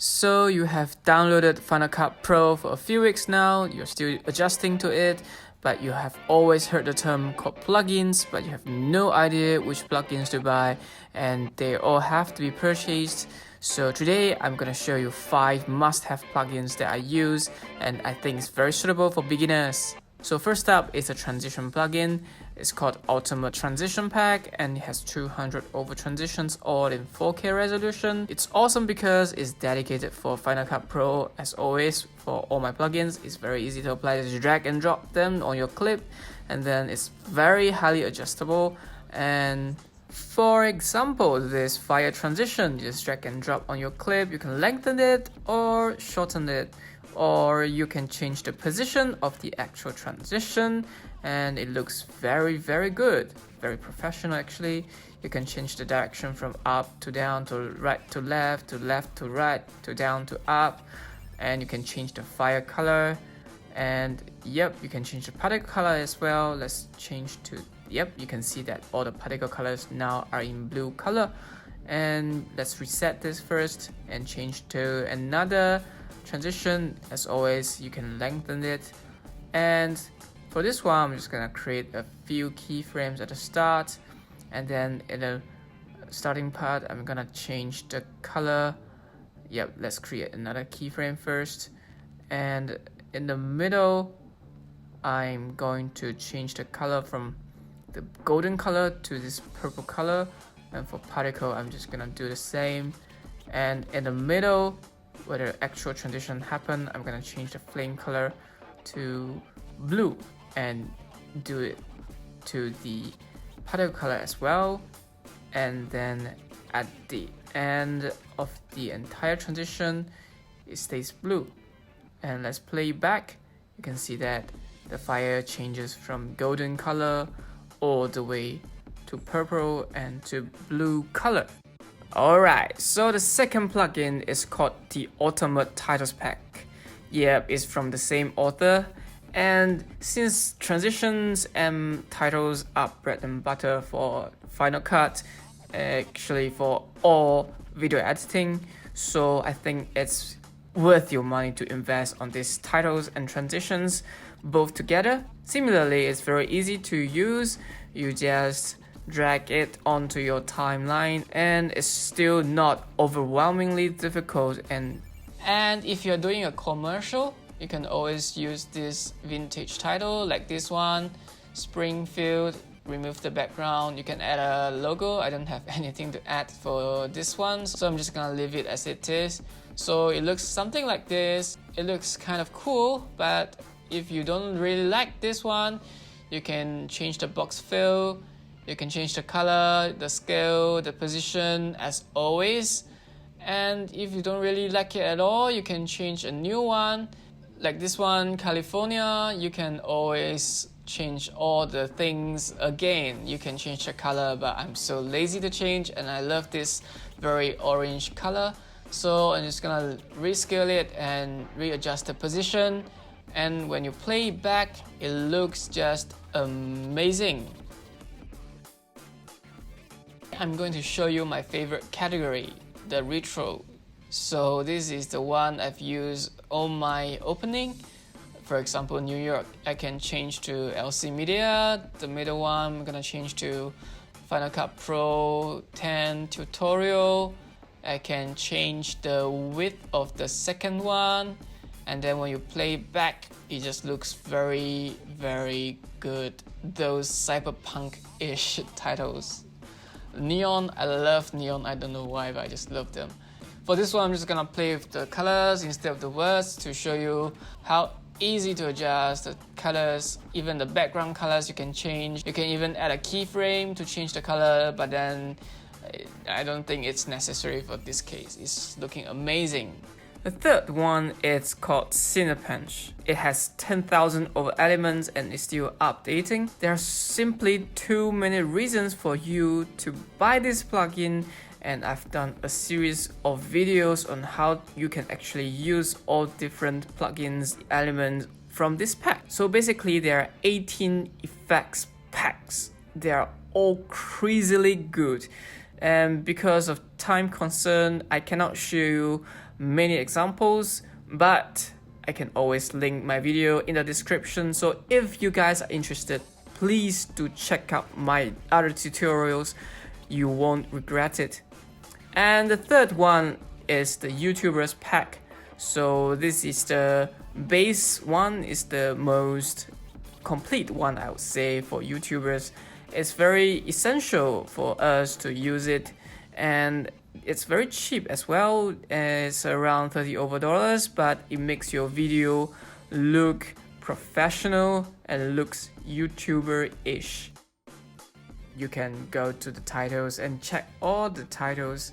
So you have downloaded Final Cut Pro for a few weeks now, you're still adjusting to it, but you have always heard the term called plugins, but you have no idea which plugins to buy, and they all have to be purchased. So today I'm gonna show you 5 must-have plugins that I use, and I think it's very suitable for beginners. So first up is a transition plugin. It's called Automotive Transition Pack, and it has 200 over transitions all in 4K resolution. It's awesome because it's dedicated for Final Cut Pro. As always, for all my plugins, it's very easy to apply. Just drag and drop them on your clip, and then it's very highly adjustable. And for example, this fire transition, you just drag and drop on your clip. You can lengthen it or shorten it, or you can change the position of the actual transition, and it looks very good, very professional actually. You can change the direction from up to down to right to left to right to down to up, and you can change the fire color, and yep, you can change the particle color as well. Let's change to, yep, you can see that all the particle colors now are in blue color. And let's reset this first and change to another transition. As always, you can lengthen it, and for this one I'm just gonna create a few keyframes at the start, and then in the starting part I'm gonna change the color. Yep, let's create another keyframe first, and in the middle I'm going to change the color from the golden color to this purple color, and for particle I'm just gonna do the same. And in the middle where the actual transition happened, I'm gonna change the flame color to blue and do it to the particle color as well. And then at the end of the entire transition, it stays blue. And let's play back. You can see that the fire changes from golden color all the way to purple and to blue color. Alright, so the second plugin is called the Automotive Titles Pack. Yep, it's from the same author. And since transitions and titles are bread and butter for Final Cut, actually for all video editing, so I think it's worth your money to invest on these titles and transitions both together. Similarly, it's very easy to use. You just drag it onto your timeline, and it's still not overwhelmingly difficult. And if you're doing a commercial, you can always use this vintage title like this one, Springfield. Remove the background. You can add a logo. I don't have anything to add for this one, so I'm just gonna leave it as it is. So it looks something like this. It looks kind of cool, but if you don't really like this one, you can change the box fill. You can change the color, the scale, the position as always. And if you don't really like it at all, you can change a new one. Like this one, California, you can always change all the things again. You can change the color, but I'm so lazy to change, and I love this very orange color. So I'm just gonna rescale it and readjust the position. And when you play it back, it looks just amazing. I'm going to show you my favorite category, the retro. So this is the one I've used on my opening. For example, New York, I can change to LC Media. The middle one, I'm gonna change to Final Cut Pro 10 Tutorial. I can change the width of the second one. And then when you play back, it just looks very good. Those cyberpunk-ish titles. Neon, I love neon. I don't know why, but I just love them. For this one, I'm just gonna play with the colors instead of the words to show you how easy to adjust the colors. Even the background colors you can change. You can even add a keyframe to change the color, but then I don't think it's necessary for this case. It's looking amazing. The third one is called Cinepunch. It has 10,000 over elements and is still updating. There are simply too many reasons for you to buy this plugin, and I've done a series of videos on how you can actually use all different plugins, elements from this pack. So basically there are 18 effects packs. They are all crazily good. And because of time concern, I cannot show you many examples, but I can always link my video in the description. So if you guys are interested, please do check out my other tutorials. You won't regret it. And the third one is the YouTubers pack. So this is the base one, is the most complete one, I would say, for YouTubers. It's very essential for us to use it, and it's very cheap as well. It's around $30 over, but it makes your video look professional and looks YouTuber-ish. You can go to the titles and check all the titles.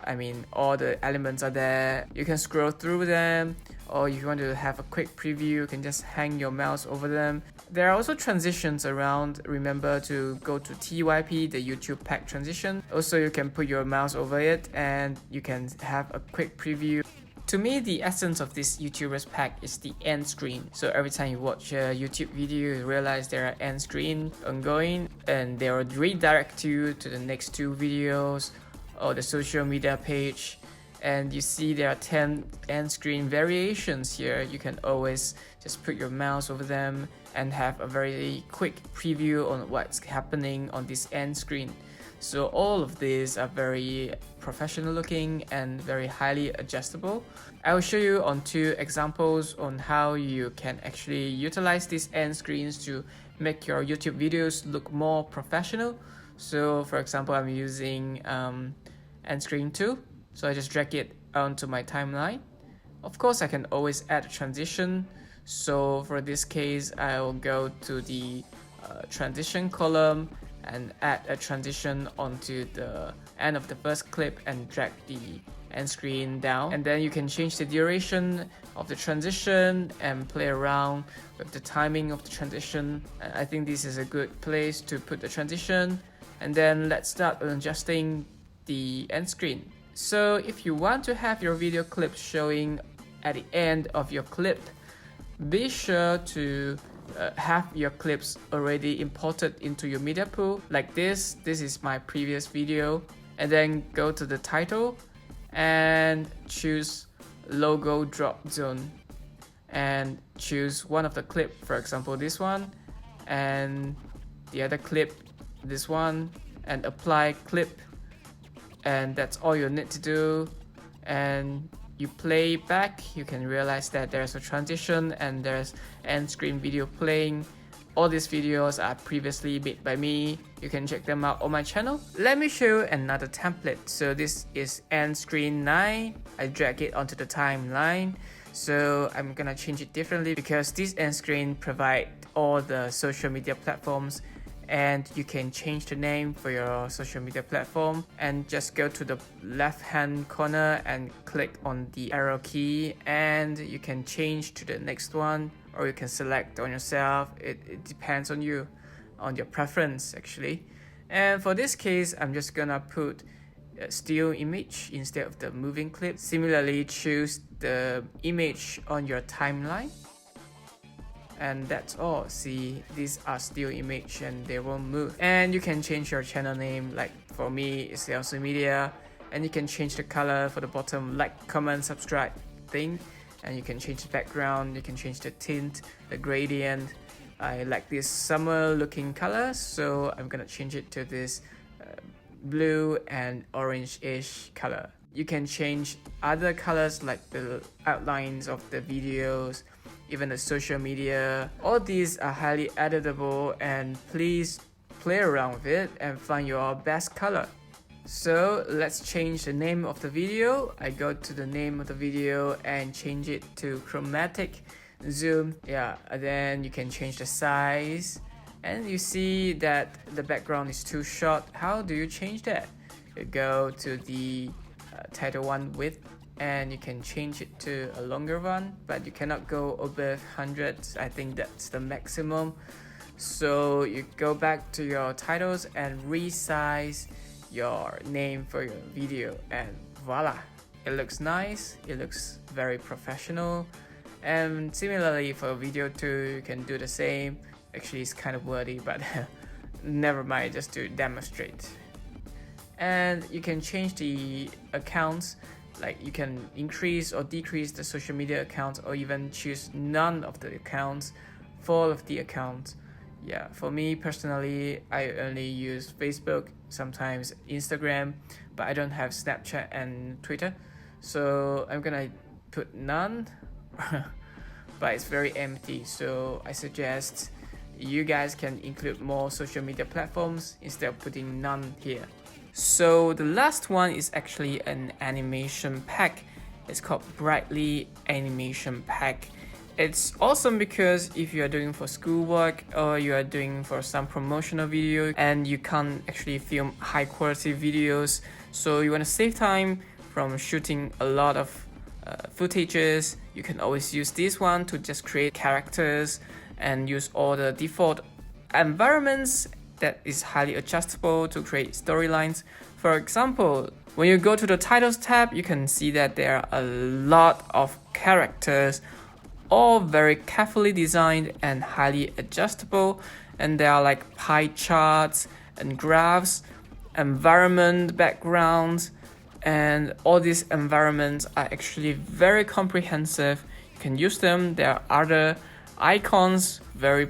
I mean, all the elements are there. You can scroll through them, or if you want to have a quick preview, you can just hang your mouse over them. There are also transitions around. Remember to go to TYP, the YouTube pack transition. Also, you can put your mouse over it and you can have a quick preview. To me, the essence of this YouTubers pack is the end screen. So every time you watch a YouTube video, you realize there are end screen ongoing, and they will redirect you to the next two videos or the social media page. And you see there are 10 end screen variations here. You can always just put your mouse over them and have a very quick preview on what's happening on this end screen. So all of these are very professional looking and very highly adjustable. I will show you on two examples on how you can actually utilize these end screens to make your YouTube videos look more professional. So for example, I'm using end screen 2. So I just drag it onto my timeline. Of course, I can always add a transition. So for this case, I'll go to the transition column and add a transition onto the end of the first clip and drag the end screen down. And then you can change the duration of the transition and play around with the timing of the transition. I think this is a good place to put the transition. And then let's start adjusting the end screen. So if you want to have your video clip showing at the end of your clip, be sure to have your clips already imported into your media pool like this. This is my previous video. And then go to the title and choose logo drop zone and choose one of the clip, for example this one, and the other clip, this one, and apply clip. And that's all you need to do. And you play back, you can realize that there's a transition and there's end screen video playing. All these videos are previously made by me. You can check them out on my channel. Let me show you another template. So this is end screen 9. I drag it onto the timeline. So I'm gonna change it differently because this end screen provide all the social media platforms, and you can change the name for your social media platform and just go to the left hand corner and click on the arrow key, and you can change to the next one, or you can select on yourself. It depends on you, on your preference actually. And for this case, I'm just gonna put a still image instead of the moving clip. Similarly, choose the image on your timeline. And that's all. See, these are still image and they won't move. And you can change your channel name, like for me it's also media, and you can change the color for the bottom like, comment, subscribe thing, and you can change the background, you can change the tint, the gradient. I like this summer looking color, so I'm gonna change it to this blue and orange-ish color. You can change other colors like the outlines of the videos, even the social media. All these are highly editable, and please play around with it and find your best color. So let's change the name of the video. I go to the name of the video and change it to chromatic zoom. Yeah, and then you can change the size, and you see that the background is too short. How do you change that? You go to the title 1 width, and you can change it to a longer one, but you cannot go above 100. I think that's the maximum. So you go back to your titles and resize your name for your video, and voila, it looks nice, it looks very professional. And similarly for video 2, you can do the same. Actually it's kind of wordy, but never mind, just to demonstrate. And you can change the accounts Like you can increase or decrease the social media accounts, or even choose none of the accounts for all of the accounts. Yeah, for me personally, I only use Facebook, sometimes Instagram, but I don't have Snapchat and Twitter, so I'm gonna put none. But it's very empty, so I suggest you guys can include more social media platforms instead of putting none here. So the last one is actually an animation pack. It's called Brightly Animation Pack. It's awesome because if you are doing for schoolwork or you are doing for some promotional video and you can't actually film high quality videos, so you want to save time from shooting a lot of footages, you can always use this one to just create characters and use all the default environments that is highly adjustable to create storylines. For example, when you go to the titles tab, you can see that there are a lot of characters, all very carefully designed and highly adjustable, and there are like pie charts and graphs, environment backgrounds, and all these environments are actually very comprehensive. You can use them. There are other icons, very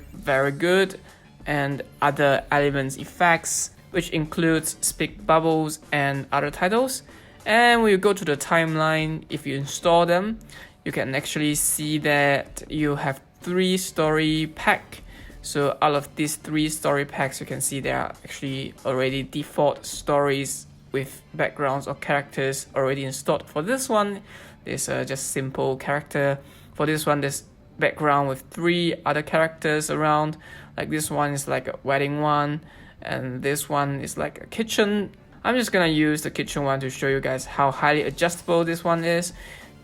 good, and other elements effects, which includes speak bubbles and other titles. And when you go to the timeline, if you install them, you can actually see that you have 3 story pack. So out of these 3 story packs, you can see there are actually already default stories with backgrounds or characters already installed. For this one, there's just simple character. For this one, there's background with 3 other characters around. Like this one is like a wedding one, and this one is like a kitchen. I'm just gonna use the kitchen one to show you guys how highly adjustable this one is.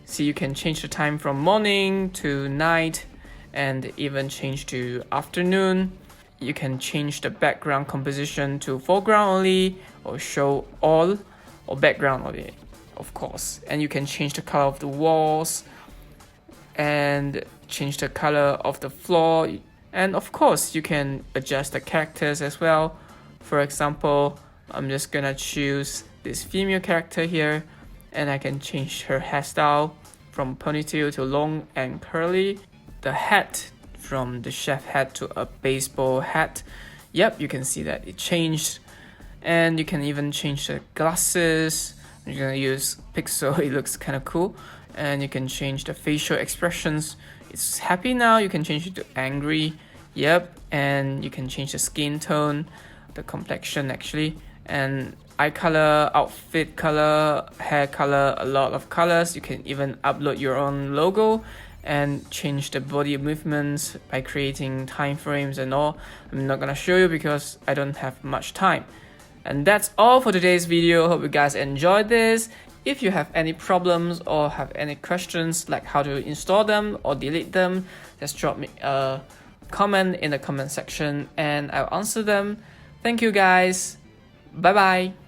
See, you can change the time from morning to night and even change to afternoon. You can change the background composition to foreground only, or show all, or background only, of course. And you can change the color of the walls and change the color of the floor. And of course, you can adjust the characters as well. For example, I'm just gonna choose this female character here, and I can change her hairstyle from ponytail to long and curly. The hat from the chef hat to a baseball hat. Yep, you can see that it changed. And you can even change the glasses. You're gonna use pixel, it looks kind of cool. And you can change the facial expressions. It's happy now, you can change it to angry. Yep, and you can change the skin tone, the complexion actually, and eye color, outfit color, hair color, a lot of colors. You can even upload your own logo and change the body movements by creating time frames and all. I'm not gonna show you because I don't have much time. And that's all for today's video. Hope you guys enjoyed this. If you have any problems or have any questions like how to install them or delete them, just drop me a comment in the comment section and I'll answer them. Thank you guys. Bye bye.